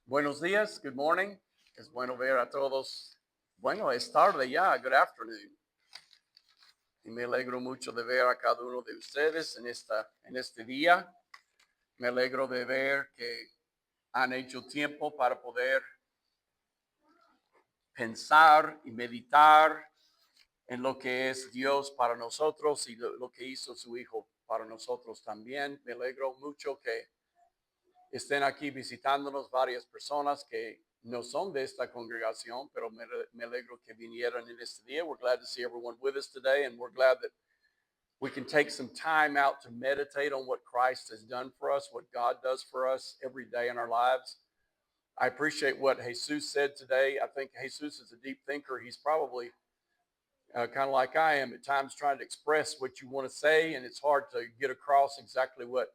Buenos días, good morning. Es bueno ver a todos. Bueno, es tarde ya, good afternoon. Y me alegro mucho de ver a cada uno de ustedes en este día. Me alegro de ver que han hecho tiempo para poder pensar y meditar en lo que es Dios para nosotros y lo que hizo su Hijo para nosotros también. Me alegro mucho que estén aquí visitándonos varias personas que no son de esta congregación, pero me alegro que vinieran en este día. We're glad to see everyone with us today, and we're glad that we can take some time out to meditate on what Christ has done for us, what God does for us every day in our lives. I appreciate what Jesus said today. I think Jesus is a deep thinker. He's probably kind of like I am at times trying to express what you want to say, and it's hard to get across exactly what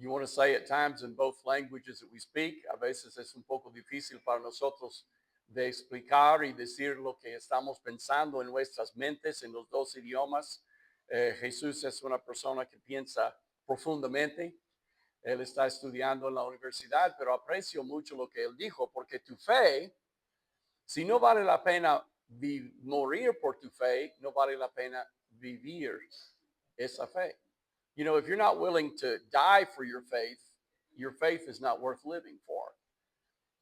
you want to say at times in both languages that we speak. A veces es un poco difícil para nosotros de explicar y decir lo que estamos pensando en nuestras mentes en los dos idiomas. Jesús es una persona que piensa profundamente. Él está estudiando en la universidad, pero aprecio mucho lo que él dijo, porque tu fe, si no vale la pena morir por tu fe, no vale la pena vivir esa fe. You know, if you're not willing to die for your faith is not worth living for.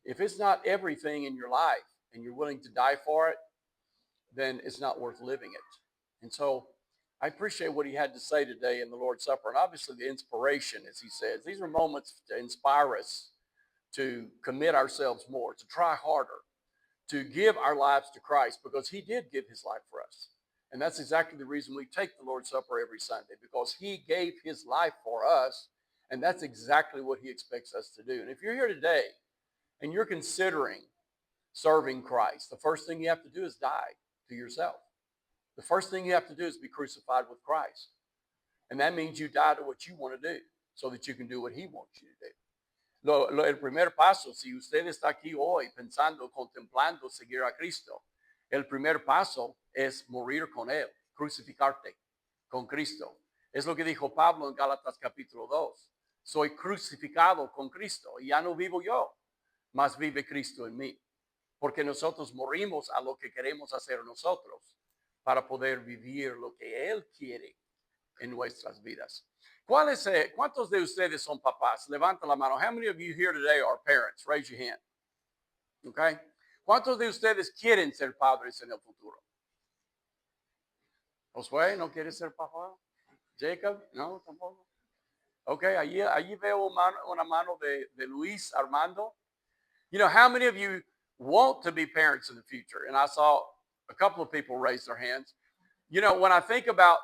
If it's not everything in your life and you're willing to die for it, then it's not worth living it. And so I appreciate what he had to say today in the Lord's Supper. And obviously, the inspiration, as he says, these are moments to inspire us to commit ourselves more, to try harder, to give our lives to Christ, because he did give his life for us. And that's exactly the reason we take the Lord's Supper every Sunday, because he gave his life for us. And that's exactly what he expects us to do. And if you're here today and you're considering serving Christ, the first thing you have to do is die to yourself. The first thing you have to do is be crucified with Christ. And that means you die to what you want to do so that you can do what he wants you to do. El primer paso, si usted está aquí hoy pensando, contemplando seguir a Cristo, el primer paso es morir con Él, crucificarte con Cristo. Es lo que dijo Pablo en Gálatas capítulo 2. Soy crucificado con Cristo y ya no vivo yo, mas vive Cristo en mí. Porque nosotros morimos a lo que queremos hacer nosotros para poder vivir lo que Él quiere en nuestras vidas. ¿Cuántos de ustedes son papás? Levanta la mano. How many of you here today are parents? Raise your hand. Okay. ¿Cuántos de ustedes quieren ser padres en el futuro? Josué, ¿no quiere ser papá? Jacob, no, tampoco. Ok, allí veo una mano de Luis Armando. You know, how many of you want to be parents in the future? And I saw a couple of people raise their hands. You know, when I think about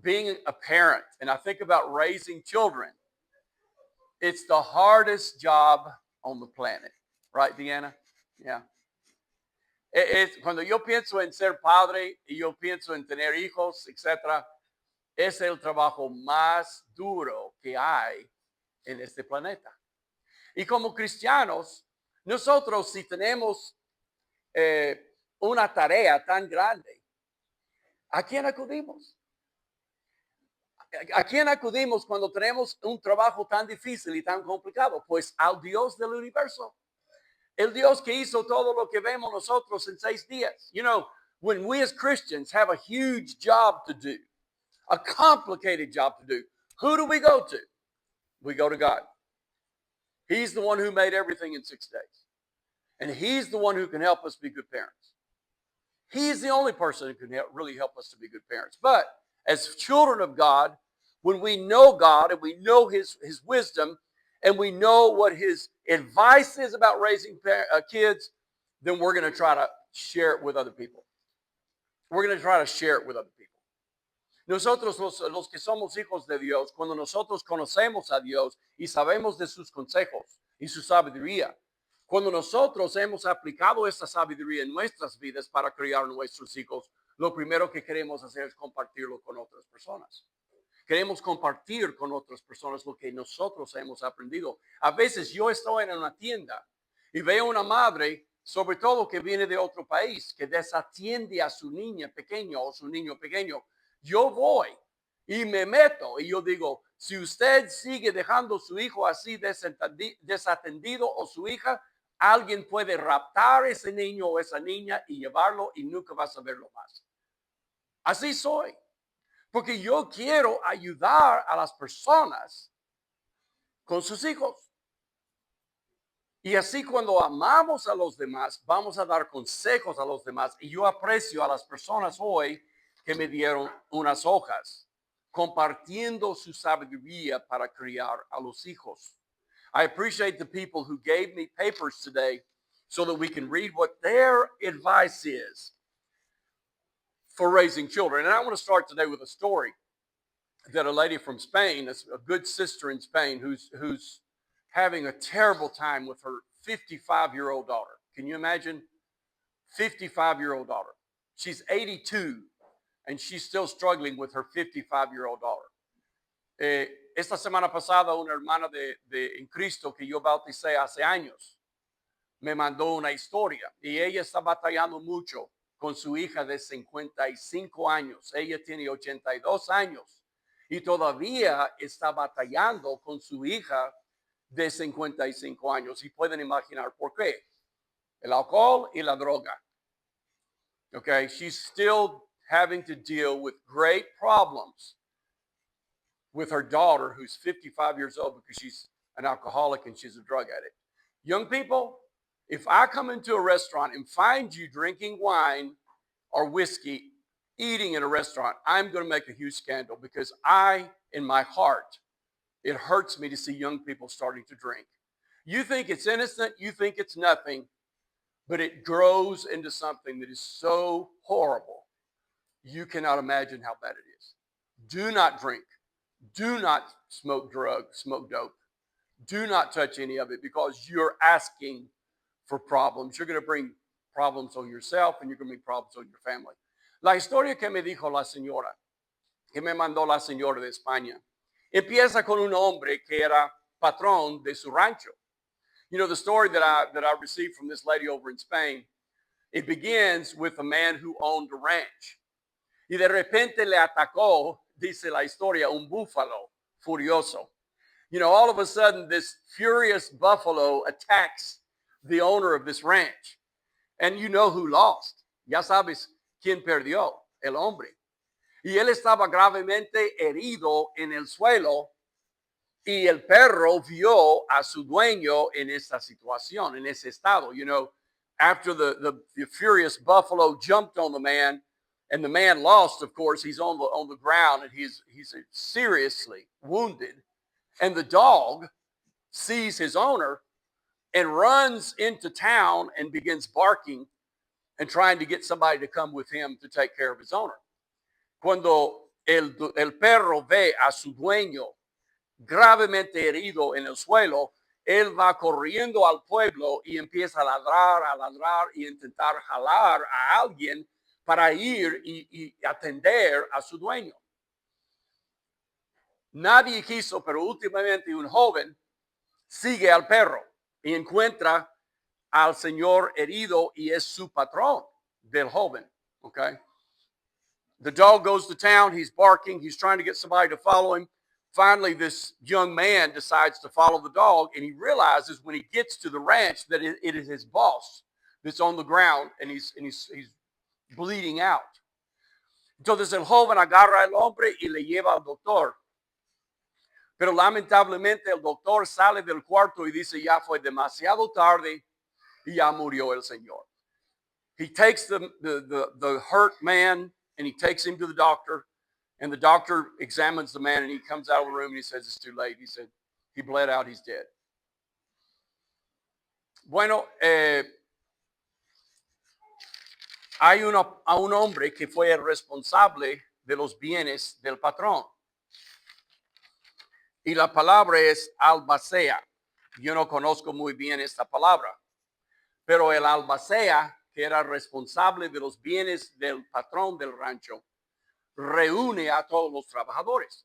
being a parent and I think about raising children, it's the hardest job on the planet. Right, Deanna? Yeah. Cuando yo pienso en ser padre y yo pienso en tener hijos, etcétera, es el trabajo más duro que hay en este planeta. Y como cristianos, nosotros si tenemos una tarea tan grande, ¿a quién acudimos? ¿A quién acudimos cuando tenemos un trabajo tan difícil y tan complicado? Pues al Dios del universo. El Dios que hizo todo lo que vemos nosotros en 6 días. You know, when we as Christians have a huge job to do, a complicated job to do, who do we go to? We go to God. He's the one who made everything in 6 days. And he's the one who can help us be good parents. He's the only person who can really help us to be good parents. But as children of God, when we know God and we know his wisdom and we know what his advice is about raising kids, then we're going to try to share it with other people. We're going to try to share it with other people. Nosotros los que somos hijos de Dios, cuando nosotros conocemos a Dios y sabemos de sus consejos y su sabiduría, cuando nosotros hemos aplicado esta sabiduría en nuestras vidas para criar a nuestros hijos, lo primero que queremos hacer es compartirlo con otras personas. Queremos compartir con otras personas lo que nosotros hemos aprendido. A veces yo estoy en una tienda y veo una madre, sobre todo que viene de otro país, que desatiende a su niña pequeña o su niño pequeño. Yo voy Y me meto y yo digo, si usted sigue dejando a su hijo así desatendido o su hija, alguien puede raptar a ese niño o esa niña y llevarlo y nunca vas a verlo más. Así soy, porque yo quiero ayudar a las personas con sus hijos. Y así cuando amamos a los demás, vamos a dar consejos a los demás. Y yo aprecio a las personas hoy que me dieron unas hojas, compartiendo su sabiduría para criar a los hijos. I appreciate the people who gave me papers today so that we can read what their advice is for raising children. And I want to start today with a story that a lady from Spain, a good sister in Spain, who's having a terrible time with her 55-year-old daughter. Can you imagine? 55-year-old daughter. She's 82 and she's still struggling with her 55-year-old daughter. Esta semana pasada, una hermana en Cristo que yo bauticé hace años me mandó una historia y ella está batallando mucho con su hija de 55 años. Ella tiene 82 años y todavía está batallando con su hija de 55 años. Y pueden imaginar por qué. El alcohol y la droga. Okay, she's still having to deal with great problems with her daughter, who's 55 years old, because she's an alcoholic and she's a drug addict. Young people, if I come into a restaurant and find you drinking wine or whiskey, eating in a restaurant, I'm going to make a huge scandal because in my heart, it hurts me to see young people starting to drink. You think it's innocent, you think it's nothing, but it grows into something that is so horrible. You cannot imagine how bad it is. Do not drink. Do not smoke drugs, smoke dope. Do not touch any of it because you're asking for problems. You're going to bring problems on yourself and you're going to bring problems on your family. La historia que me dijo la señora, que me mandó la señora de España, empieza con un hombre que era patrón de su rancho. You know, the story that I received from this lady over in Spain, it begins with a man who owned a ranch. Y de repente le atacó, dice la historia, un búfalo furioso. You know, all of a sudden, this furious buffalo attacks the owner of this ranch. And you know who lost. Ya sabes quién perdió, el hombre. Y él estaba gravemente herido en el suelo y el perro vio a su dueño en esta situación, en ese estado. You know, after the furious buffalo jumped on the man and the man lost, of course, he's on the ground and he's seriously wounded. And the dog sees his owner and runs into town and begins barking and trying to get somebody to come with him to take care of his owner. Cuando el perro ve a su dueño gravemente herido en el suelo, él va corriendo al pueblo y empieza a ladrar y intentar jalar a alguien para ir y atender a su dueño. Nadie quiso, pero últimamente un joven sigue al perro y encuentra al señor herido y es su patrón del joven. Okay. The dog goes to town. He's barking. He's trying to get somebody to follow him. Finally, this young man decides to follow the dog, and he realizes when he gets to the ranch that it is his boss that's on the ground, and he's bleeding out. Entonces el joven agarra al hombre y le lleva al doctor. Pero lamentablemente el doctor sale del cuarto y dice, ya fue demasiado tarde y ya murió el señor. He takes the hurt man and he takes him to the doctor, and the doctor examines the man and he comes out of the room and he says, it's too late. He said, he bled out, he's dead. Bueno, hay a un hombre que fue el responsable de los bienes del patrón. Y la palabra es albacea. Yo no conozco muy bien esta palabra, pero el albacea, que era responsable de los bienes del patrón del rancho, reúne a todos los trabajadores.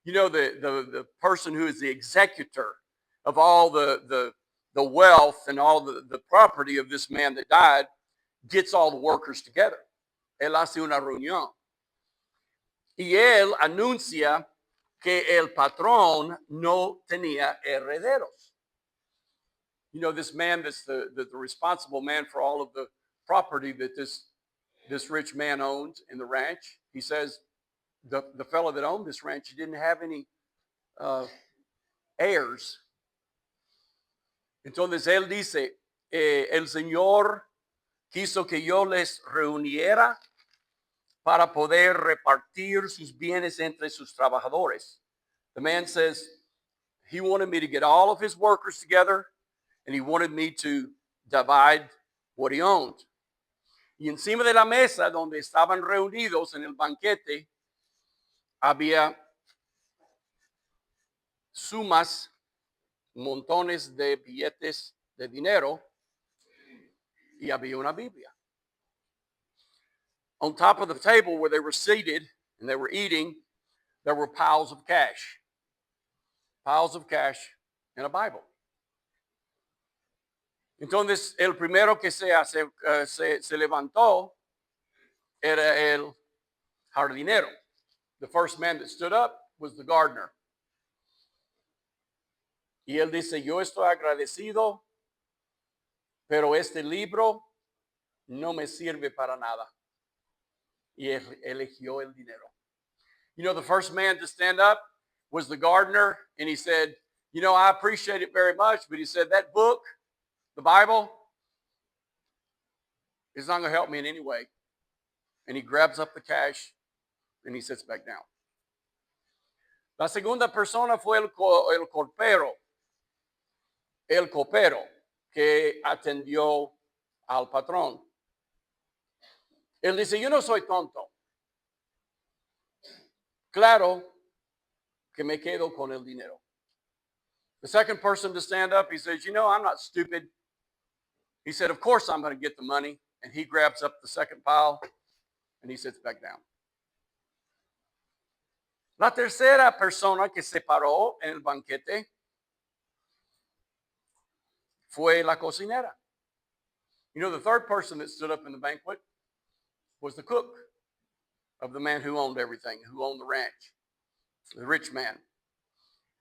You know, the person who is the executor of all the wealth and all the property of this man that died gets all the workers together. Él hace una reunión. Y él anuncia que el patrón no tenía herederos. You know, this man that's the responsible man for all of the property that this rich man owned in the ranch. He says the fellow that owned this ranch, he didn't have any heirs. Entonces él dice, el Señor quiso que yo les reuniera para poder repartir sus bienes entre sus trabajadores. The man says he wanted me to get all of his workers together and he wanted me to divide what he owned. Y encima de la mesa donde estaban reunidos en el banquete había sumas, montones de billetes de dinero y había una Biblia. On top of the table where they were seated and they were eating, there were piles of cash and a Bible. Entonces, el primero que se levantó era el jardinero. The first man that stood up was the gardener. Y él dice, yo estoy agradecido, pero este libro no me sirve para nada. Y él eligió el dinero. You know, the first man to stand up was the gardener, and he said, you know, I appreciate it very much, but he said, that book, the Bible, is not going to help me in any way. And he grabs up the cash, and he sits back down. La segunda persona fue el copero, que atendió al patrón. Él dice, yo no soy tonto. Claro que me quedo con el dinero. The second person to stand up, he says, you know, I'm not stupid. He said, of course I'm going to get the money. And he grabs up the second pile and he sits back down. La tercera persona que se paró en el banquete fue la cocinera. You know, the third person that stood up in the banquet was the cook of the man who owned everything, who owned the ranch, the rich man.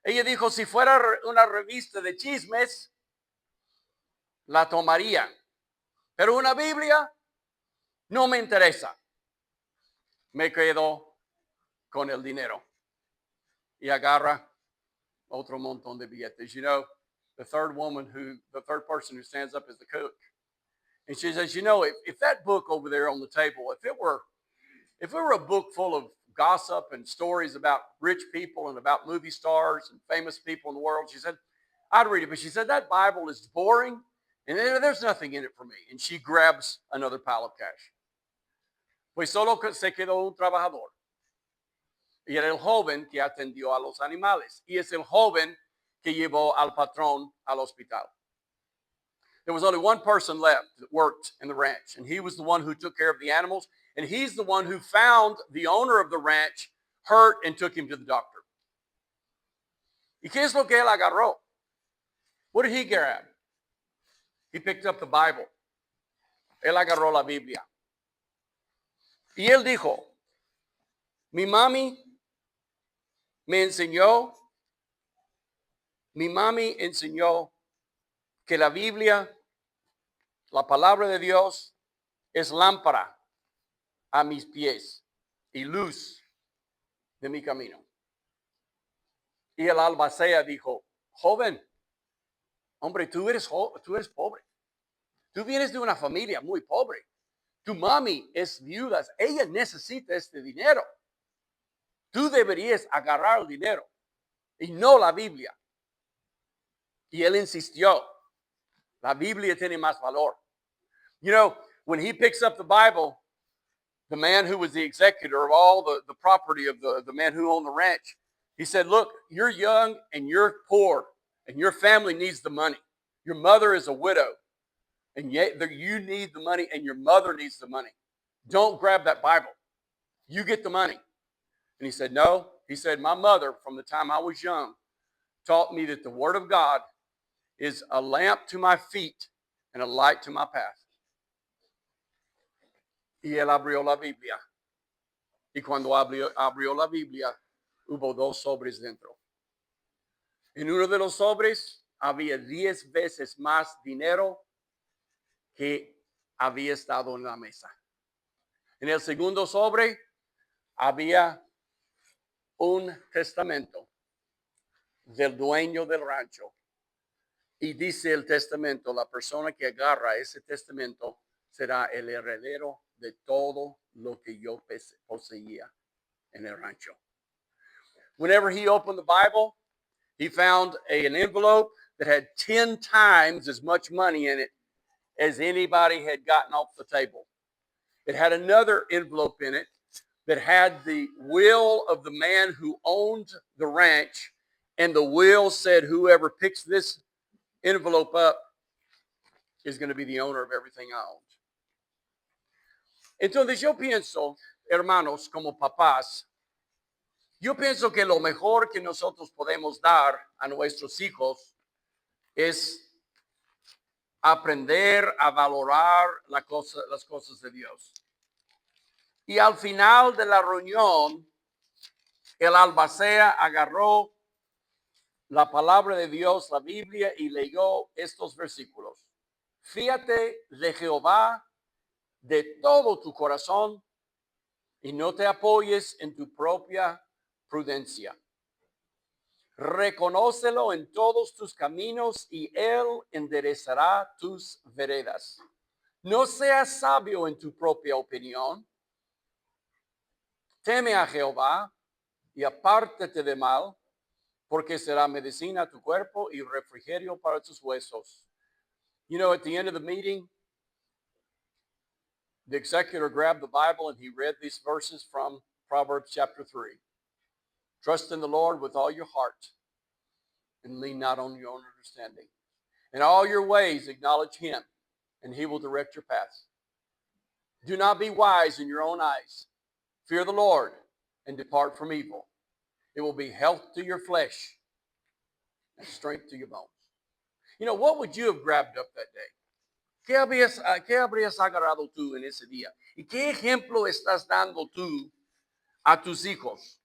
Ella dijo, si fuera una revista de chismes, la tomaría. Pero una Biblia no me interesa. Me quedo con el dinero. Y agarra otro montón de billetes. You know, the third person who stands up is the cook. And she says, you know, if that book over there on the table, if it were a book full of gossip and stories about rich people and about movie stars and famous people in the world, she said, I'd read it. But she said, that Bible is boring and there's nothing in it for me. And she grabs another pile of cash. Pues solo se quedó un trabajador. Y era el joven que atendió a los animales. Y es el joven que llevó al patrón al hospital. There was only one person left that worked in the ranch, and he was the one who took care of the animals, and he's the one who found the owner of the ranch hurt and took him to the doctor. ¿Y qué es lo que él agarró? What did he grab? He picked up the Bible. Él agarró la Biblia. Y él dijo, mi mami enseñó que la Biblia, la palabra de Dios, es lámpara a mis pies y luz de mi camino. Y el albacea dijo, joven, hombre, tú eres pobre. Tú vienes de una familia muy pobre. Tu mami es viuda. Ella necesita este dinero. Tú deberías agarrar el dinero y no la Biblia. Y él insistió. La Biblia tiene más valor. You know, when he picks up the Bible, the man who was the executor of all the property of the man who owned the ranch, he said, look, you're young and you're poor and your family needs the money. Your mother is a widow and yet you need the money and your mother needs the money. Don't grab that Bible. You get the money. And he said, no. He said, my mother, from the time I was young, taught me that the Word of God is a lamp to my feet and a light to my path. Y él abrió la Biblia. Y cuando abrió la Biblia, hubo 2 sobres dentro. En uno de los sobres había 10 veces más dinero que había estado en la mesa. En el segundo sobre había un testamento del dueño del rancho. Y dice el testamento, la persona que agarra ese testamento será el heredero de todo lo que yo poseía en el rancho. Whenever he opened the Bible, he found an envelope that had 10 times as much money in it as anybody had gotten off the table. It had another envelope in it that had the will of the man who owned the ranch, and the will said whoever picks this envelope up is going to be the owner of everything I owned. Entonces yo pienso, hermanos, como papás, yo pienso que lo mejor que nosotros podemos dar a nuestros hijos es aprender a valorar las cosas de Dios. Y al final de la reunión, el albacea agarró la palabra de Dios, la Biblia, y leyó estos versículos. Fíjate de Jehová de todo tu corazón y no te apoyes en tu propia prudencia. Reconócelo en todos tus caminos y él enderezará tus veredas. No seas sabio en tu propia opinión. Teme a Jehová y apártate de mal, porque será medicina a tu cuerpo y refrigerio para tus huesos. You know, at the end of the meeting, the executor grabbed the Bible and he read these verses from Proverbs chapter 3. Trust in the Lord with all your heart and lean not on your own understanding. In all your ways acknowledge him and he will direct your paths. Do not be wise in your own eyes. Fear the Lord and depart from evil. It will be health to your flesh and strength to your bones. You know, what would you have grabbed up that day? ¿Qué habrías agarrado tú en ese día? ¿Y qué ejemplo estás dando tú a tus hijos?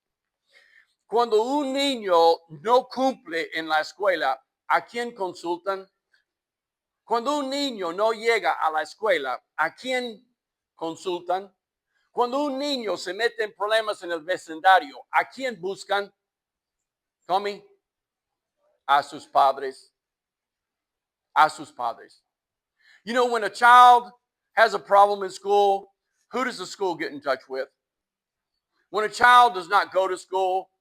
Cuando un niño no cumple en la escuela, ¿a quién consultan? Cuando un niño no llega a la escuela, ¿a quién consultan? Cuando un niño se mete en problemas en el vecindario, ¿a quién buscan? Tommy, a sus padres. A sus padres. You know, when a child has a problem in school, who does the school get in touch with? When a child does not go to school,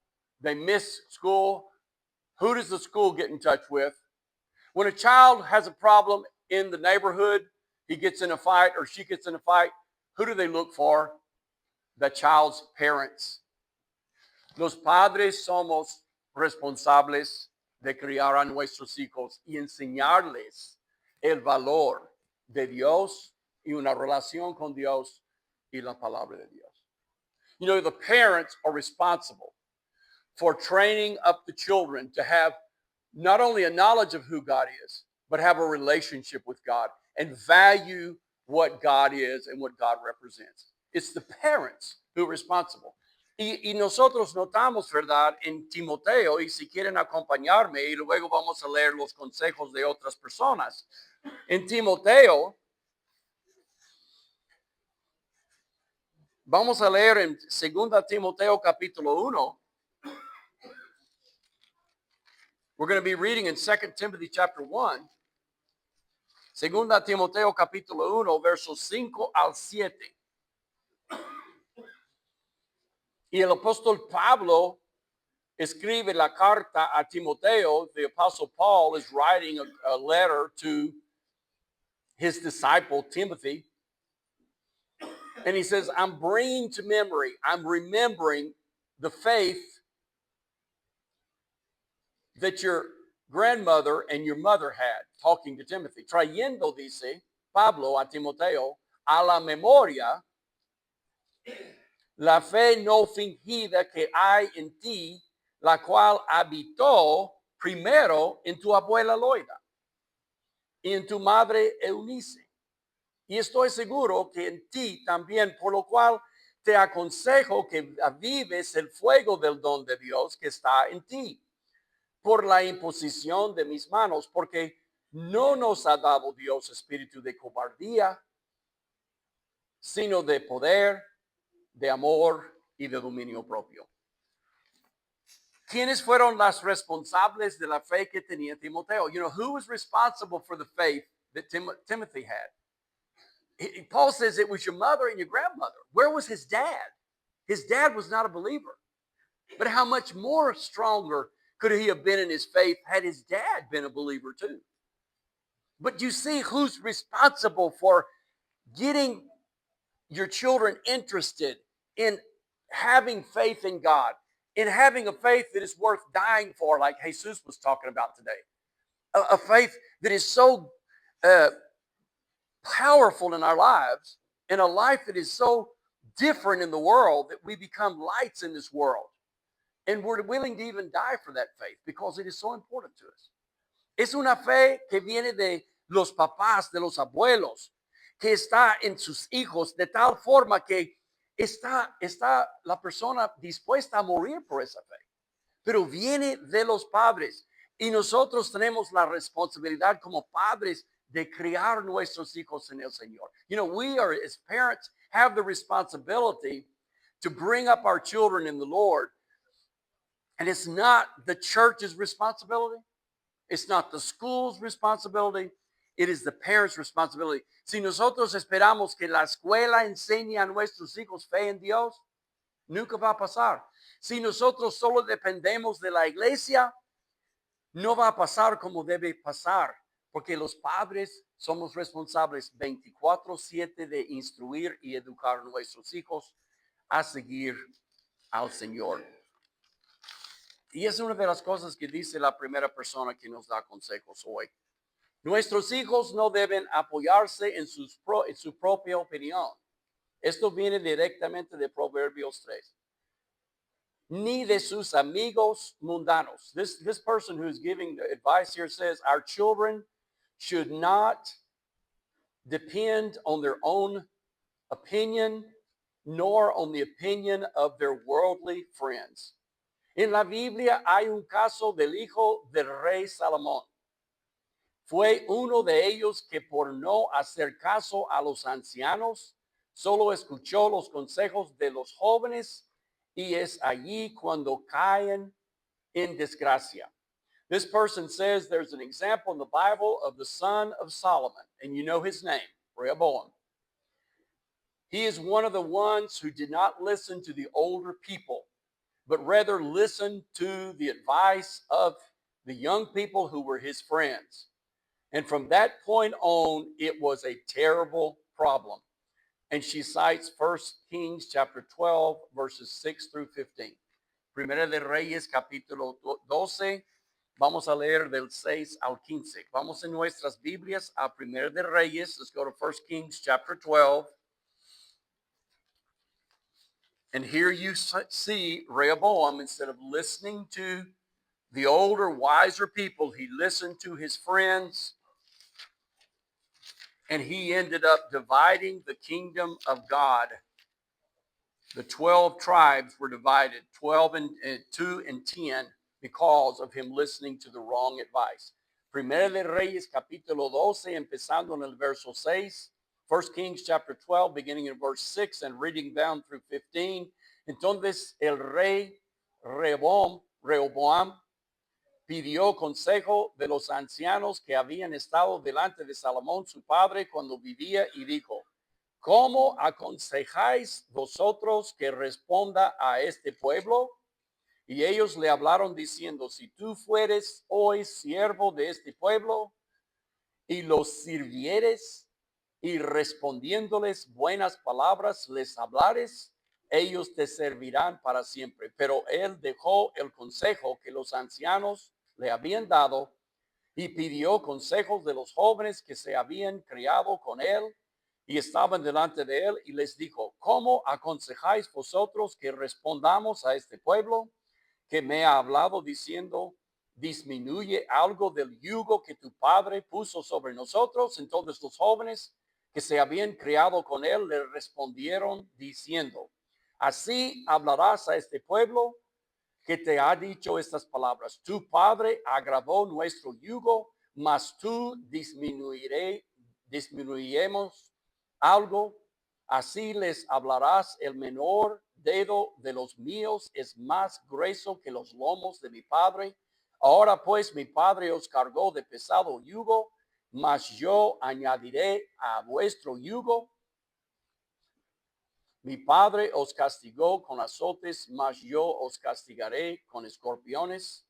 they miss school, who does the school get in touch with? When a child has a problem in the neighborhood, he gets in a fight or she gets in a fight, who do they look for? The child's parents. Los padres somos responsables de criar a nuestros hijos y enseñarles el valor de Dios y una relación con Dios y la palabra de Dios. You know, the parents are responsible for training up the children to have not only a knowledge of who God is, but have a relationship with God and value what God is and what God represents. It's the parents who are responsible. Y nosotros notamos, ¿verdad? En Timoteo, y si quieren acompañarme, y luego vamos a leer los consejos de otras personas. En Timoteo, vamos a leer en 2 Timoteo capítulo 1. We're going to be reading in 2 Timothy chapter 1. 2 Timoteo capítulo 1, versos 5 al 7. Y el apóstol Pablo escribe la carta a Timoteo. The apostle Paul is writing a letter to his disciple Timothy. And he says, I'm bringing to memory, I'm remembering the faith that your grandmother and your mother had, talking to Timothy. Trayendo, dice Pablo a Timoteo, a la memoria la fe no fingida que hay en ti, la cual habitó primero en tu abuela Loida y en tu madre Eunice. Y estoy seguro que en ti también, por lo cual te aconsejo que avives el fuego del don de Dios que está en ti por la imposición de mis manos, porque no nos ha dado Dios espíritu de cobardía, sino de poder, de amor y de dominio propio. ¿Quiénes fueron las responsables de la fe que tenía Timoteo? You know, who was responsible for the faith that Timothy had? Paul says it was your mother and your grandmother. Where was his dad? His dad was not a believer. But how much more stronger could he have been in his faith had his dad been a believer too? But you see who's responsible for getting your children interested in having faith in God, in having a faith that is worth dying for, like Jesus was talking about today. A faith that is so powerful in our lives, and a life that is so different in the world that we become lights in this world. And we're willing to even die for that faith because it is so important to us. Es una fe que viene de los papás, de los abuelos, que está en sus hijos de tal forma que está la persona dispuesta a morir por esa fe. Pero viene de los padres y nosotros tenemos la responsabilidad como padres de criar nuestros hijos en el Señor. You know, we are, as parents, have the responsibility to bring up our children in the Lord. And it's not the church's responsibility. It's not the school's responsibility. It is the parents' responsibility. Si nosotros esperamos que la escuela enseñe a nuestros hijos fe en Dios, nunca va a pasar. Si nosotros solo dependemos de la iglesia, no va a pasar como debe pasar, porque los padres somos responsables 24/7 de instruir y educar a nuestros hijos a seguir al Señor. Y es una de las cosas que dice la primera persona que nos da consejos hoy. Nuestros hijos no deben apoyarse en su propia opinión. Esto viene directamente de Proverbios 3. Ni de sus amigos mundanos. This person who is giving the advice here says our children should not depend on their own opinion nor on the opinion of their worldly friends. En la Biblia hay un caso del hijo del rey Salomón. Fue uno de ellos que por no hacer caso a los ancianos, solo escuchó los consejos de los jóvenes y es allí cuando caen en desgracia. This person says there's an example in the Bible of the son of Solomon, and you know his name, Rehoboam. He is one of the ones who did not listen to the older people, but rather listened to the advice of the young people who were his friends. And from that point on, it was a terrible problem. And she cites 1 Kings chapter 12, verses 6 through 15. Primera de Reyes, capítulo 12. Vamos a leer del 6 al 15. Vamos en nuestras Biblias a Primera de Reyes. Let's go to 1 Kings chapter 12. And here you see Rehoboam, instead of listening to the older, wiser people, he listened to his friends. And he ended up dividing the kingdom of God. The 12 tribes were divided, 12 and 2 and 10, because of him listening to the wrong advice. Primera de Reyes, capítulo 12, empezando en el verso 6. 1 Kings chapter 12, beginning in verse 6 and reading down through 15. Entonces el rey Rehoboam pidió consejo de los ancianos que habían estado delante de Salomón su padre cuando vivía y dijo: ¿Cómo aconsejáis vosotros que responda a este pueblo? Y ellos le hablaron diciendo: si tú fueres hoy siervo de este pueblo y los sirvieres y respondiéndoles buenas palabras les hablares, ellos te servirán para siempre. Pero él dejó el consejo que los ancianos le habían dado y pidió consejos de los jóvenes que se habían criado con él y estaban delante de él y les dijo: ¿cómo aconsejáis vosotros que respondamos a este pueblo que me ha hablado diciendo: disminuye algo del yugo que tu padre puso sobre nosotros? Entonces los jóvenes que se habían criado con él le respondieron diciendo: Así hablarás a este pueblo que te ha dicho estas palabras. Tu padre agravó nuestro yugo, mas tú disminuiremos algo. Así les hablarás: el menor dedo de los míos es más grueso que los lomos de mi padre. Ahora pues mi padre os cargó de pesado yugo, mas yo añadiré a vuestro yugo. Mi padre os castigó con azotes, mas yo os castigaré con escorpiones.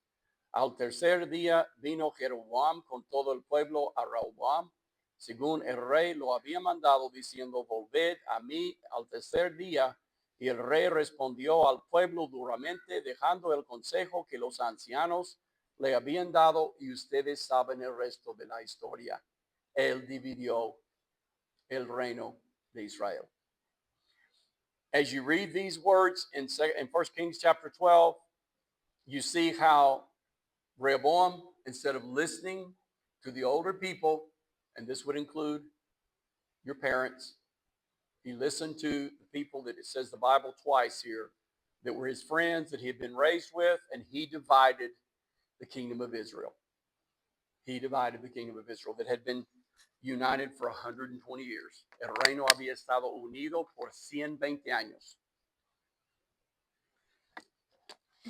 Al tercer día vino Jeroboam con todo el pueblo a Rehoboam, según el rey lo había mandado, diciendo: volved a mí al tercer día. Y el rey respondió al pueblo duramente, dejando el consejo que los ancianos le habían dado, y ustedes saben el resto de la historia. Él dividió el reino de Israel. As you read these words in 1 Kings chapter 12, you see how Rehoboam, instead of listening to the older people, and this would include your parents, he listened to the people that it says the Bible twice here, that were his friends that he had been raised with, and he divided the kingdom of Israel. He divided the kingdom of Israel that had been united for 120 years. El reino había estado unido por 120 años.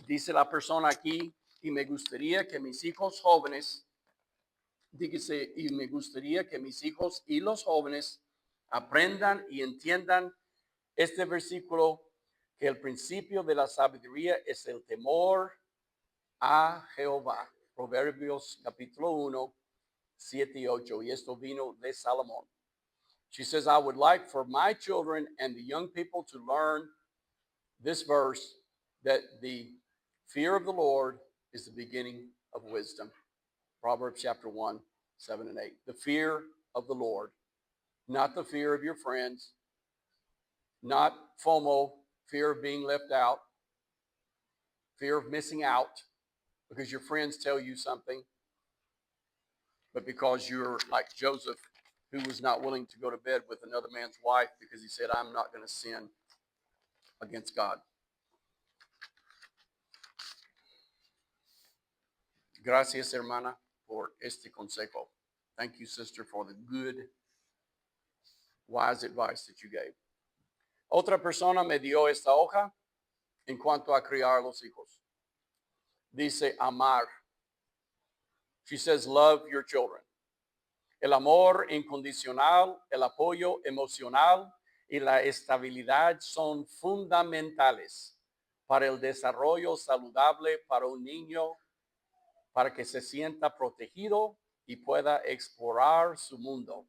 Dice la persona aquí, y me gustaría que mis hijos jóvenes, dígase, y me gustaría que mis hijos y los jóvenes aprendan y entiendan este versículo, que el principio de la sabiduría es el temor a Jehová. Proverbios capítulo 1, 7 y 8. Y esto vino de Salomón. She says, I would like for my children and the young people to learn this verse, that the fear of the Lord is the beginning of wisdom. Proverbs chapter 1, 7 and 8. The fear of the Lord, not the fear of your friends, not FOMO, fear of being left out, fear of missing out because your friends tell you something, but because you're like Joseph, who was not willing to go to bed with another man's wife because he said, I'm not going to sin against God. Gracias, hermana, por este consejo. Thank you, sister, for the good, wise advice that you gave. Otra persona me dio esta hoja en cuanto a criar los hijos. Dice amar. She says, love your children. El amor incondicional, el apoyo emocional y la estabilidad son fundamentales para el desarrollo saludable para un niño, para que se sienta protegido y pueda explorar su mundo.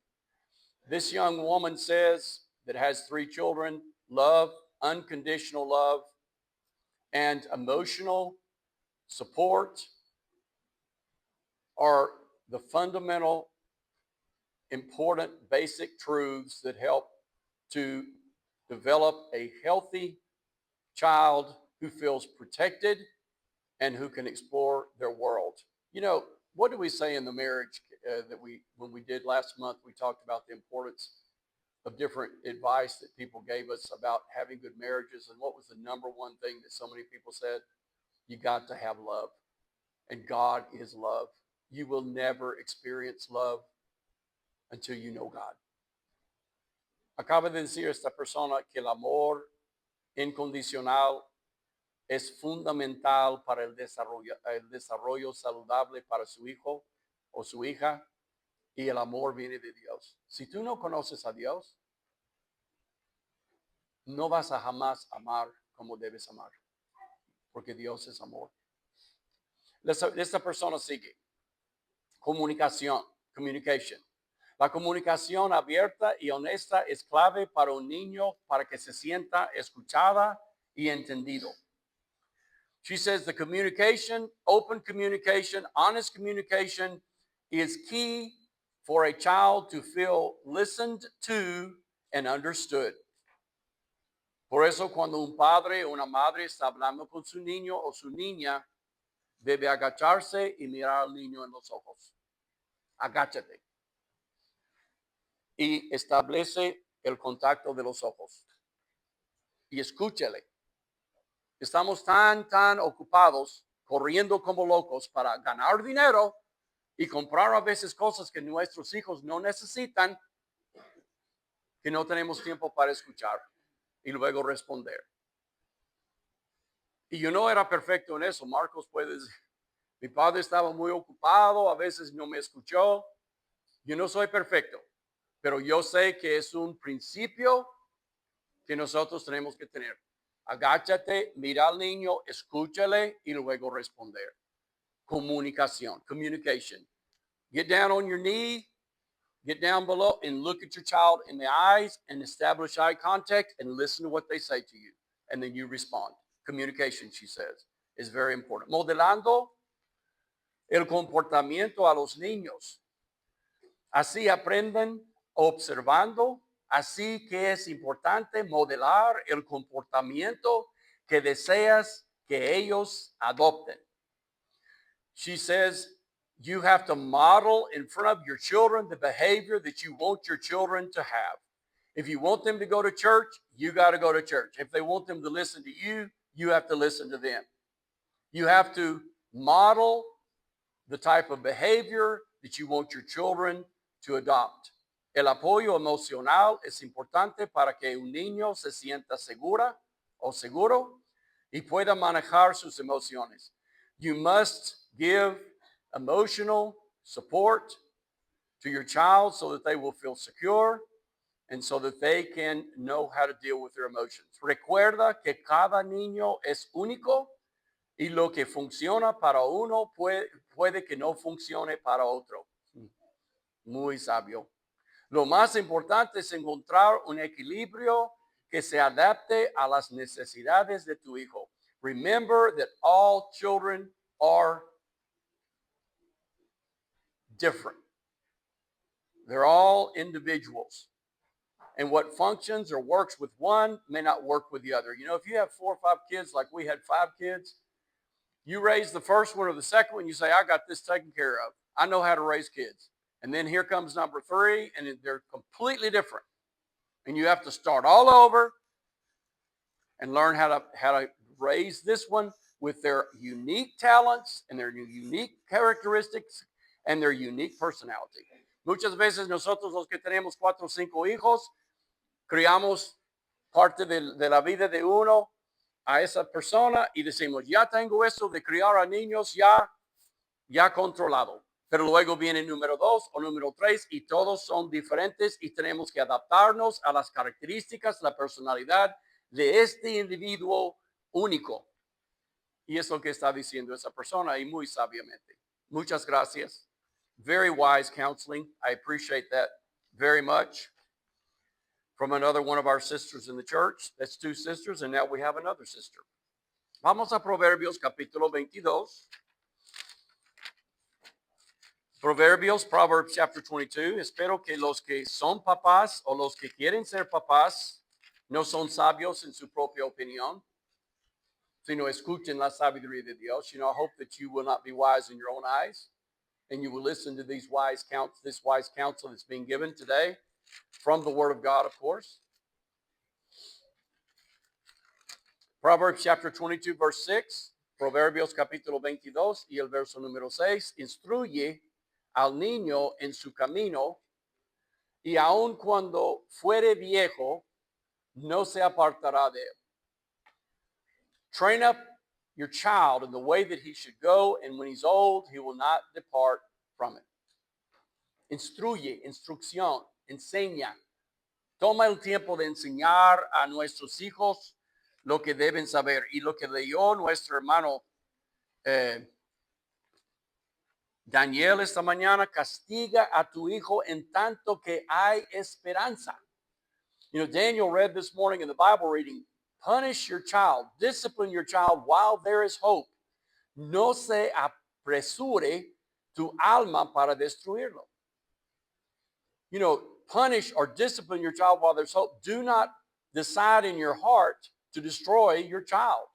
This young woman says, that has 3 children, love, unconditional love, and emotional support are the fundamental, important, basic truths that help to develop a healthy child who feels protected and who can explore their world. You know, what do we say in the marriage when we did last month? We talked about the importance of different advice that people gave us about having good marriages. And what was the number one thing that so many people said? You got to have love. And God is love. You will never experience love until you know God. Acaba de decir esta persona que el amor incondicional es fundamental para el desarrollo saludable para su hijo o su hija, y el amor viene de Dios. Si tú no conoces a Dios, no vas a jamás amar como debes amar, porque Dios es amor. Esta persona sigue. Comunicación, communication. La comunicación abierta y honesta es clave para un niño, para que se sienta escuchada y entendido. She says the communication, open communication, honest communication is key for a child to feel listened to and understood. Por eso, cuando un padre o una madre está hablando con su niño o su niña, debe agacharse y mirar al niño en los ojos. Agáchate. Y establece el contacto de los ojos. y escúchele. Estamos tan ocupados, corriendo como locos para ganar dinero y comprar a veces cosas que nuestros hijos no necesitan, que no tenemos tiempo para escuchar y luego responder. Y yo no era perfecto en eso. Marcos puede decir, mi padre estaba muy ocupado, a veces no me escuchó. Yo no soy perfecto, pero yo sé que es un principio que nosotros tenemos que tener. Agáchate, mira al niño, escúchale y luego responder. Comunicación, communication. Get down on your knee, get down below and look at your child in the eyes and establish eye contact and listen to what they say to you. And then you respond. Communication, she says, is very important. Modelando el comportamiento a los niños. Así aprenden observando. Así que es importante modelar el comportamiento que deseas que ellos adopten. She says, you have to model in front of your children the behavior that you want your children to have. If you want them to go to church, you got to go to church. If they want them to listen to you, you have to listen to them. You have to model the type of behavior that you want your children to adopt. El apoyo emocional es importante para que un niño se sienta segura o seguro y pueda manejar sus emociones. You must give emotional support to your child so that they will feel secure and so that they can know how to deal with their emotions. Recuerda que cada niño es único y lo que funciona para uno puede que no funcione para otro. Muy sabio. Lo más importante es encontrar un equilibrio que se adapte a las necesidades de tu hijo. Remember that all children are different. They're all individuals. And what functions or works with one may not work with the other. You know, if you have 4 or 5 kids, like we had 5 kids, you raise the first one or the second one, you say, I got this taken care of. I know how to raise kids. And then here comes number 3, and they're completely different. And you have to start all over and learn how to raise this one with their unique talents and their unique characteristics and their unique personality. Muchas veces nosotros los que tenemos 4 o 5 hijos, criamos parte de la vida de uno a esa persona y decimos, ya tengo eso de criar a niños ya controlado. Pero luego viene número 2 o número 3 y todos son diferentes y tenemos que adaptarnos a las características, la personalidad de este individuo único. Y es lo que está diciendo esa persona y muy sabiamente. Muchas gracias. Very wise counseling. I appreciate that very much. From another one of our sisters in the church. That's 2 sisters, and now we have another sister. Vamos a Proverbios capítulo 22. Proverbs chapter 22. Espero que los que son papás o los que quieren ser papás no son sabios en su propia opinión, sino escuchen la sabiduría de Dios. You know, I hope that you will not be wise in your own eyes, and you will listen to this wise counsel that's being given today from the Word of God, of course. Proverbs chapter 22, verse 6. Proverbios capítulo 22 y el verso número 6. Instruye al niño en su camino y aun cuando fuere viejo, no se apartará de él. Train up your child in the way that he should go, and when he's old, he will not depart from it. Instruye, instrucción, enseña. Toma el tiempo de enseñar a nuestros hijos lo que deben saber. Y lo que leyó nuestro hermano Daniel esta mañana, castiga a tu hijo en tanto que hay esperanza. You know, Daniel read this morning in the Bible reading, punish your child, discipline your child while there is hope. No se apresure tu alma para destruirlo. You know, punish or discipline your child while there's hope. Do not decide in your heart to destroy your child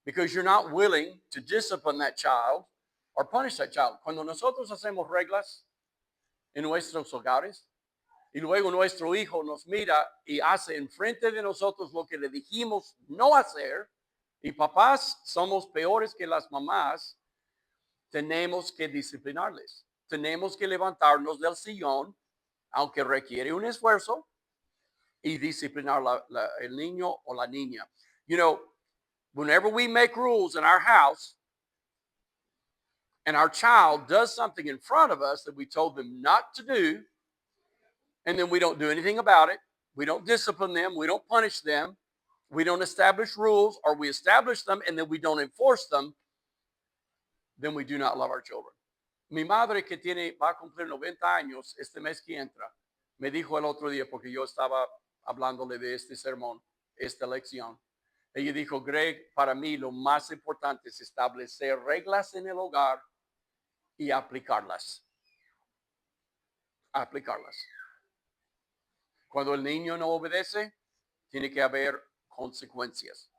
because you're not willing to discipline that child or punish that child. Cuando nosotros hacemos reglas en nuestros hogares Y luego nuestro hijo nos mira y hace enfrente de nosotros lo que le dijimos no hacer. Y papás somos peores que las mamás. Tenemos que disciplinarles. Tenemos que levantarnos del sillón, aunque requiere un esfuerzo, y disciplinar el niño o la niña. You know, whenever we make rules in our house and our child does something in front of us that we told them not to do, and then we don't do anything about it, we don't discipline them, we don't punish them, we don't establish rules, or we establish them and then we don't enforce them, then we do not love our children. Mi madre, que va a cumplir 90 años este mes que entra, me dijo el otro día, porque yo estaba hablándole de este sermón, esta lección. Ella dijo: Greg, para mí lo más importante es establecer reglas en el hogar y aplicarlas. Aplicarlas. Cuando el niño no obedece, tiene que haber consequencias.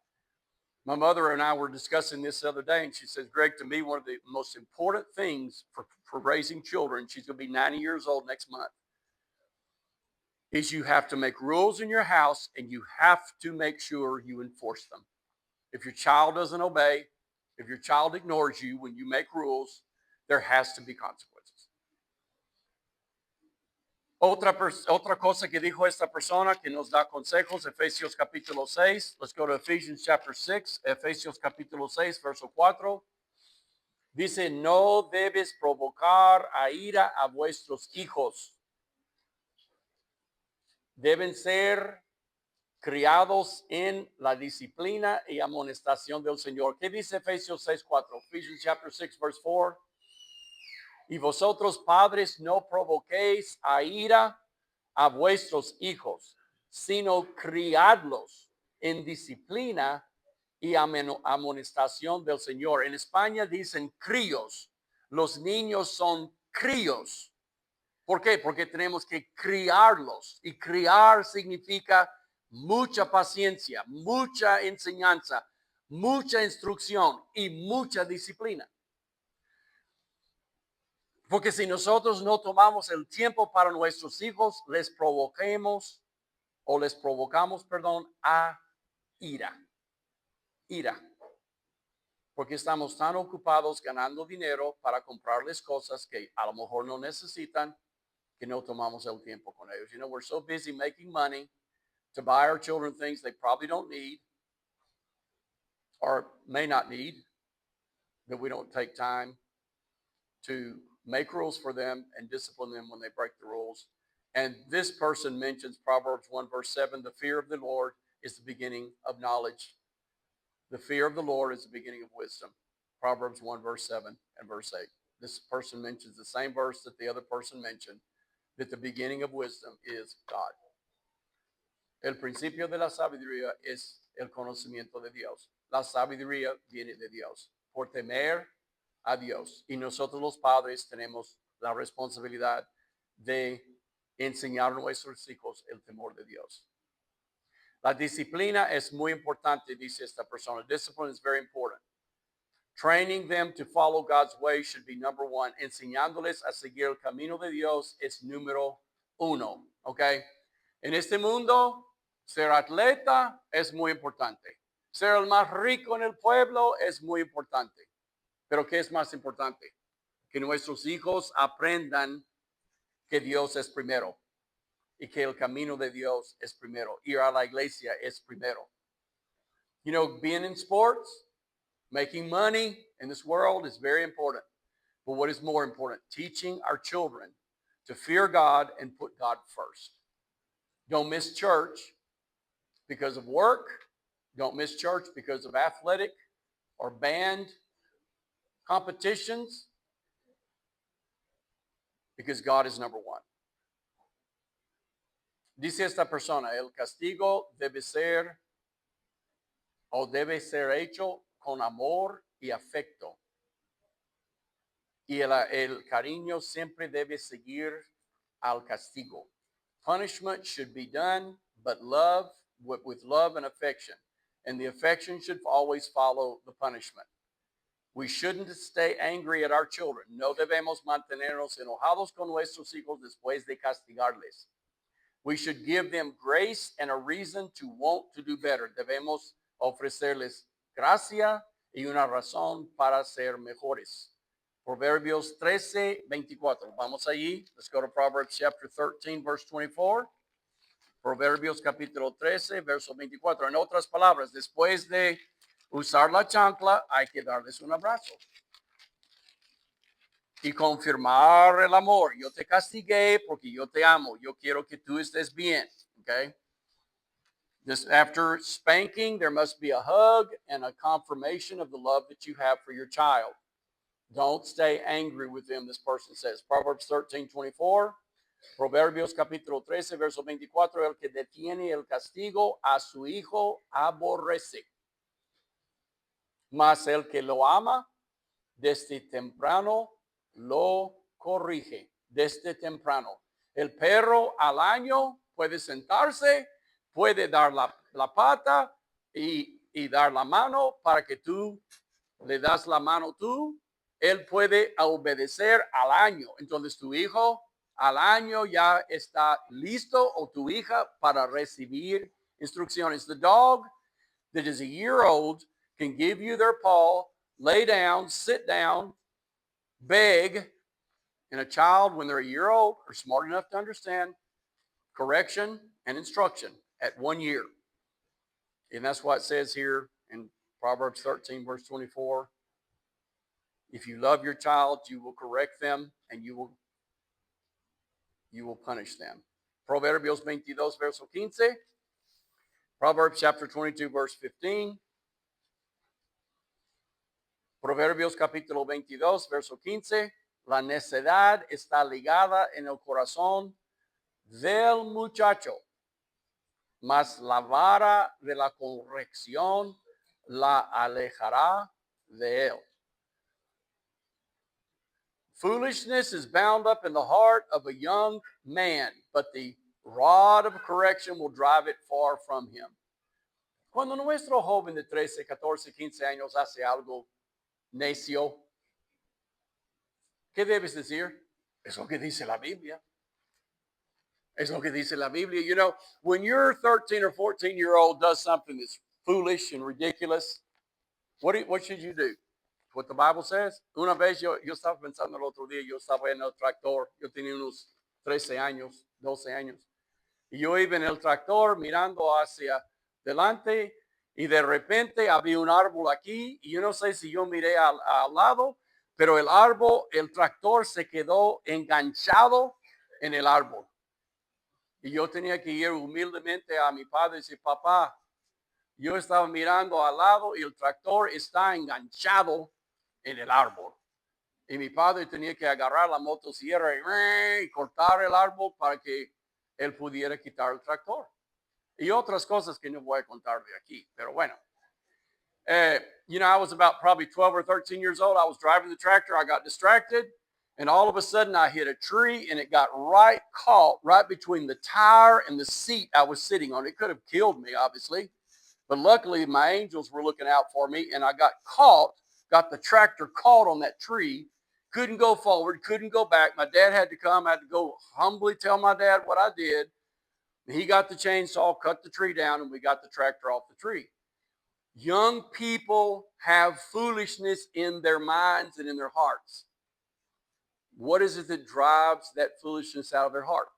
My mother and I were discussing this the other day, and she says, Greg, to me, one of the most important things for raising children, she's going to be 90 years old next month, is you have to make rules in your house, and you have to make sure you enforce them. If your child doesn't obey, if your child ignores you when you make rules, there has to be consequences. Otra cosa que dijo esta persona que nos da consejos, Efesios capítulo 6. Let's go to Ephesians chapter 6, Efesios capítulo 6, verso 4. Dice: no debes provocar a ira a vuestros hijos. Deben ser criados en la disciplina y amonestación del Señor. ¿Qué dice Efesios 6, 4? Ephesians chapter 6, verse 4. Y vosotros, padres, no provoquéis a ira a vuestros hijos, sino criadlos en disciplina y amonestación del Señor. En España dicen críos. Los niños son críos. ¿Por qué? Porque tenemos que criarlos. Y criar significa mucha paciencia, mucha enseñanza, mucha instrucción y mucha disciplina. Porque si nosotros no tomamos el tiempo para nuestros hijos, les provocamos, a ira. Ira. Porque estamos tan ocupados ganando dinero para comprarles cosas que a lo mejor no necesitan, que no tomamos el tiempo con ellos. You know, we're so busy making money to buy our children things they probably don't need or may not need, that we don't take time to make rules for them and discipline them when they break the rules. And this person mentions Proverbs 1, verse 7, the fear of the Lord is the beginning of knowledge. The fear of the Lord is the beginning of wisdom. Proverbs 1, verse 7 and verse 8. This person mentions the same verse that the other person mentioned, that the beginning of wisdom is God. El principio de la sabiduría es el conocimiento de Dios. La sabiduría viene de Dios. Por temer a Dios. Y nosotros los padres tenemos la responsabilidad de enseñar a nuestros hijos el temor de Dios. La disciplina es muy importante, dice esta persona. Discipline is very important. Training them to follow God's way should be number one. Enseñándoles a seguir el camino de Dios es número uno. ¿Ok? En este mundo, ser atleta es muy importante. Ser el más rico en el pueblo es muy importante. Pero ¿qué es más importante? Que nuestros hijos aprendan que Dios es primero y que el camino de Dios es primero. Ir a la iglesia es primero. You know, being in sports, making money in this world is very important. But what is more important? Teaching our children to fear God and put God first. Don't miss church because of work. Don't miss church because of athletic or band competitions, because God is number one. Dice esta persona: el castigo debe ser hecho con amor y afecto. Y el cariño siempre debe seguir al castigo. Punishment should be done, but love, with love and affection. And the affection should always follow the punishment. We shouldn't stay angry at our children. No debemos mantenernos enojados con nuestros hijos después de castigarles. We should give them grace and a reason to want to do better. Debemos ofrecerles gracia y una razón para ser mejores. Proverbios 13:24. Vamos allí. Let's go to Proverbs chapter 13, verse 24. Proverbios capítulo 13, verso 24. En otras palabras, después de usar la chancla, hay que darles un abrazo y confirmar el amor. Yo te castigué porque yo te amo. Yo quiero que tú estés bien. Okay. Just after spanking, there must be a hug and a confirmation of the love that you have for your child. Don't stay angry with them, this person says. Proverbs 13:24. Proverbios capítulo 13, verso 24, el que detiene el castigo a su hijo aborrece, mas el que lo ama desde temprano lo corrige, desde temprano. El perro al año puede sentarse, puede dar la pata y dar la mano para que tú le das la mano tú. Él puede obedecer al año. Entonces tu hijo al año ya está listo o tu hija para recibir instrucciones. The dog that is a year old can give you their paw, lay down, sit down, beg, and a child when they're a year old are smart enough to understand correction and instruction at 1 year. And that's what it says here in Proverbs 13, verse 24. If you love your child, you will correct them and you will punish them. Proverbios 22, verso 15. Proverbs chapter 22, verse 15. Proverbios capítulo 22, verso 15. La necedad está ligada en el corazón del muchacho, mas la vara de la corrección la alejará de él. Foolishness is bound up in the heart of a young man, but the rod of correction will drive it far from him. Cuando nuestro joven de 13, 14, 15 años hace algo necio, ¿qué debes decir? Es lo que dice la Biblia. Es lo que dice la Biblia. You know, when your 13 or 14-year-old does something that's foolish and ridiculous, what should you do? What the Bible says. Una vez yo estaba pensando el otro día, yo estaba en el tractor, yo tenía unos 13 años, 12 años, y yo iba en el tractor mirando hacia delante y de repente había un árbol aquí y yo no sé si yo miré al lado, pero el árbol, el tractor se quedó enganchado en el árbol. Y yo tenía que ir humildemente a mi padre y decir, papá, yo estaba mirando al lado y el tractor está enganchado en el árbol. Y mi padre tenía que agarrar la motosierra y cortar el árbol para que él pudiera quitar el tractor. Y otras cosas que no voy a contar de aquí, pero bueno. You know, I was about probably 12 or 13 years old. I was driving the tractor. I got distracted. And all of a sudden I hit a tree and it got caught right between the tire and the seat I was sitting on. It could have killed me, obviously. But luckily my angels were looking out for me and I got the tractor caught on that tree. Couldn't go forward, couldn't go back. My dad had to come. I had to go humbly tell my dad what I did. He got the chainsaw, cut the tree down, and we got the tractor off the tree. Young people have foolishness in their minds and in their hearts. What is it that drives that foolishness out of their heart?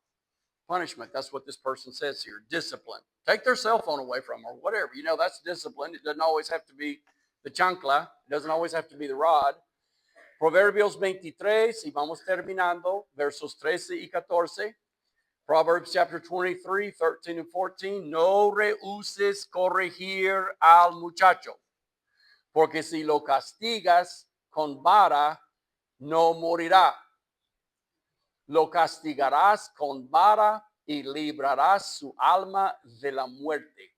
Punishment. That's what this person says here. Discipline. Take their cell phone away from them or whatever. You know, that's discipline. It doesn't always have to be the chancla. It doesn't always have to be the rod. Proverbios 23, y vamos terminando, versos 13 y 14. Proverbs chapter 23, 13 and 14. No rehuses corregir al muchacho, porque si lo castigas con vara, no morirá. Lo castigarás con vara y librarás su alma de la muerte.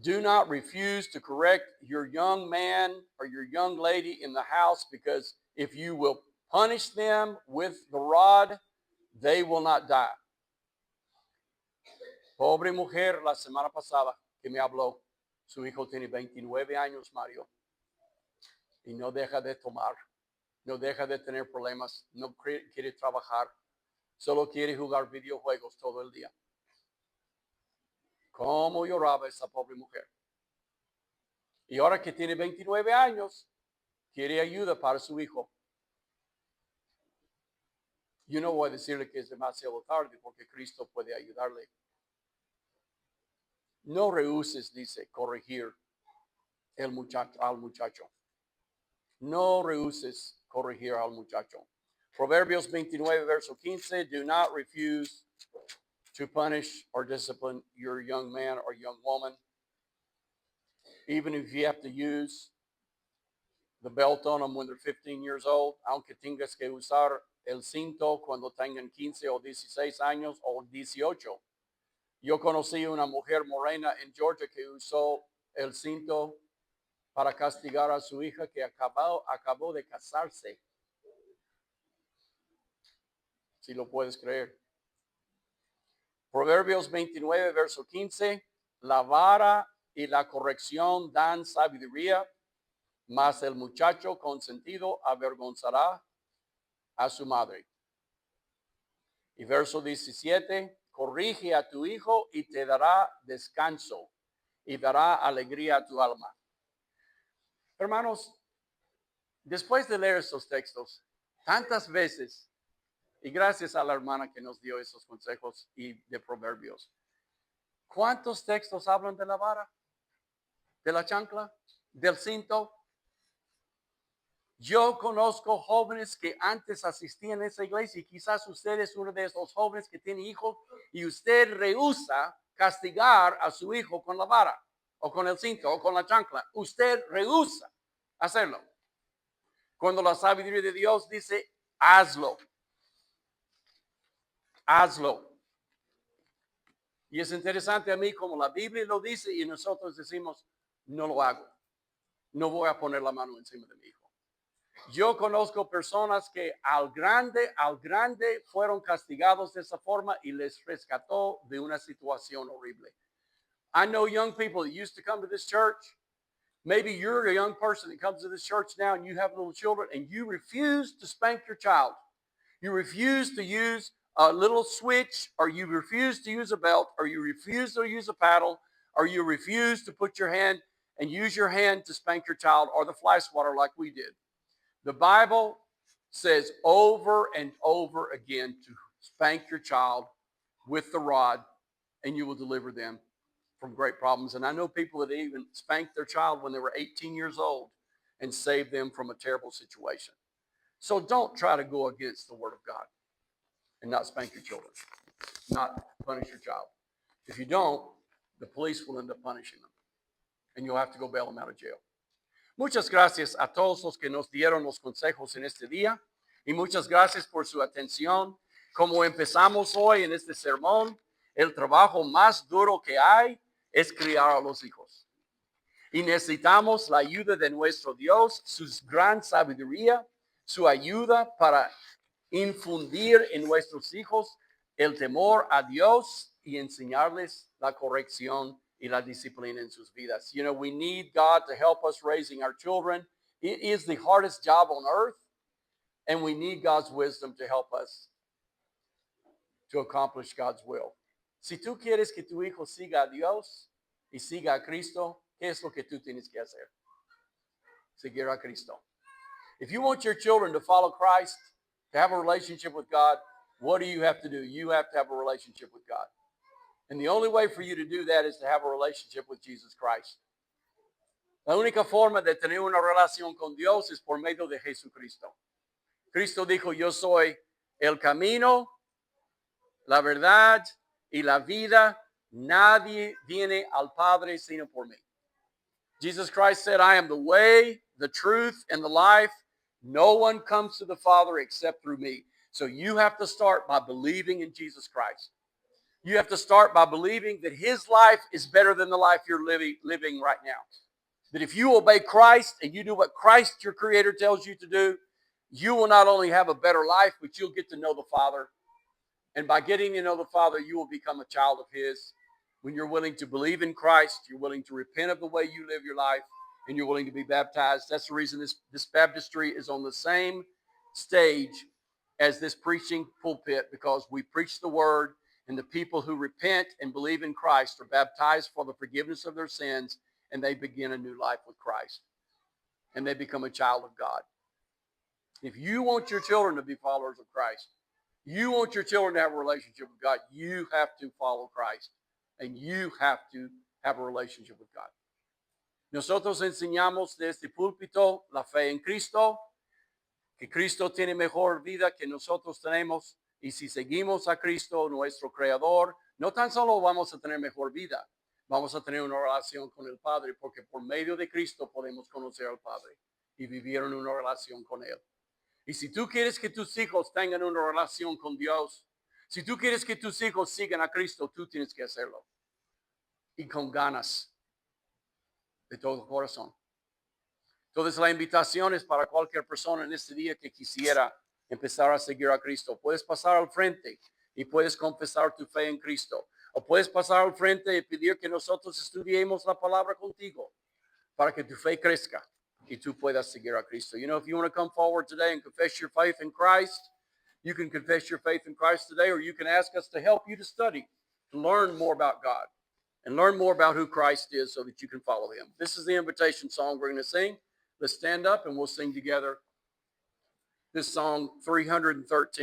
Do not refuse to correct your young man or your young lady in the house, because if you will punish them with the rod, they will not die. Pobre mujer la semana pasada que me habló. Su hijo tiene 29 años, Mario, y no deja de tomar, no deja de tener problemas, no quiere trabajar. solo quiere jugar videojuegos todo el día. ¿Cómo lloraba esa pobre mujer? Y ahora que tiene 29 años, quiere ayuda para su hijo. Yo no voy a decirle que es demasiado tarde porque Cristo puede ayudarle. No rehuses, dice, corregir al muchacho. No rehuses corregir al muchacho. Proverbios 29, verso 15, do not refuse to punish or discipline your young man or young woman, even if you have to use the belt on them when they're 15 years old, aunque tengas que usar el cinto cuando tengan 15 o 16 años o 18. Yo conocí una mujer morena en Georgia que usó el cinto para castigar a su hija que acabó de casarse. Si lo puedes creer. Proverbios 29, verso 15. La vara y la corrección dan sabiduría, mas el muchacho consentido avergonzará a su madre. Y verso 17. Corrige a tu hijo y te dará descanso y dará alegría a tu alma. Hermanos, después de leer estos textos, tantas veces, y gracias a la hermana que nos dio esos consejos y de proverbios, ¿cuántos textos hablan de la vara, de la chancla, del cinto? Yo conozco jóvenes que antes asistían a esa iglesia y quizás usted es uno de esos jóvenes que tiene hijos y usted rehúsa castigar a su hijo con la vara o con el cinto o con la chancla. Usted rehúsa hacerlo. Cuando la sabiduría de Dios dice, hazlo. Hazlo. Y es interesante a mí como la Biblia lo dice y nosotros decimos, no lo hago. No voy a poner la mano encima de mi hijo. Yo conozco personas que al grande fueron castigados de esa forma y les rescató de una situación horrible. I know young people that used to come to this church. Maybe you're a young person that comes to this church now and you have little children and you refuse to spank your child. You refuse to use a little switch, or you refuse to use a belt, or you refuse to use a paddle, or you refuse to put your hand and use your hand to spank your child or the fly swatter like we did. The Bible says over and over again to spank your child with the rod and you will deliver them from great problems. And I know people that even spanked their child when they were 18 years old and saved them from a terrible situation. So don't try to go against the word of God and not spank your children, not punish your child. If you don't, the police will end up punishing them and you'll have to go bail them out of jail. Muchas gracias a todos los que nos dieron los consejos en este día y muchas gracias por su atención. Como empezamos hoy en este sermón, el trabajo más duro que hay es criar a los hijos. Y necesitamos la ayuda de nuestro Dios, su gran sabiduría, su ayuda para infundir en nuestros hijos el temor a Dios y enseñarles la corrección y la disciplina en sus vidas. You know, we need God to help us raising our children. It is the hardest job on earth, and we need God's wisdom to help us to accomplish God's will. Si tú quieres que tu hijo siga a Dios y siga a Cristo, ¿qué es lo que tú tienes que hacer? Seguir a Cristo. If you want your children to follow Christ, to have a relationship with God, what do you have to do? You have to have a relationship with God. And the only way for you to do that is to have a relationship with Jesus Christ. La única forma de tener una relación con Dios es por medio de Jesucristo. Cristo dijo, yo soy el camino, la verdad y la vida. Nadie viene al Padre sino por mí. Jesus Christ said, I am the way, the truth, and the life. No one comes to the Father except through me. So you have to start by believing in Jesus Christ. You have to start by believing that his life is better than the life you're living right now. That if you obey Christ and you do what Christ, your Creator, tells you to do, you will not only have a better life, but you'll get to know the Father. And by getting to know the Father, you will become a child of his. When you're willing to believe in Christ, you're willing to repent of the way you live your life, and you're willing to be baptized. That's the reason this baptistry is on the same stage as this preaching pulpit because we preach the word, and the people who repent and believe in Christ are baptized for the forgiveness of their sins, and they begin a new life with Christ, and they become a child of God. If you want your children to be followers of Christ, you want your children to have a relationship with God, you have to follow Christ, and you have to have a relationship with God. Nosotros enseñamos de este púlpito la fe en Cristo, que Cristo tiene mejor vida que nosotros tenemos, y si seguimos a Cristo, nuestro Creador, no tan solo vamos a tener mejor vida, vamos a tener una relación con el Padre, porque por medio de Cristo podemos conocer al Padre y vivir en una relación con Él. Y si tú quieres que tus hijos tengan una relación con Dios, si tú quieres que tus hijos sigan a Cristo, tú tienes que hacerlo. Y con ganas, de todo corazón. Entonces la invitación es para cualquier persona en este día que quisiera empezar a seguir a Cristo. Puedes pasar al frente y puedes confesar tu fe en Cristo. O puedes pasar al frente y pedir que nosotros estudiemos la palabra contigo para que tu fe crezca y tú puedas seguir a Cristo. You know, if you want to come forward today and confess your faith in Christ, you can confess your faith in Christ today, or you can ask us to help you to study, to learn more about God and learn more about who Christ is so that you can follow him. This is the invitation song we're going to sing. Let's stand up and we'll sing together this song 313.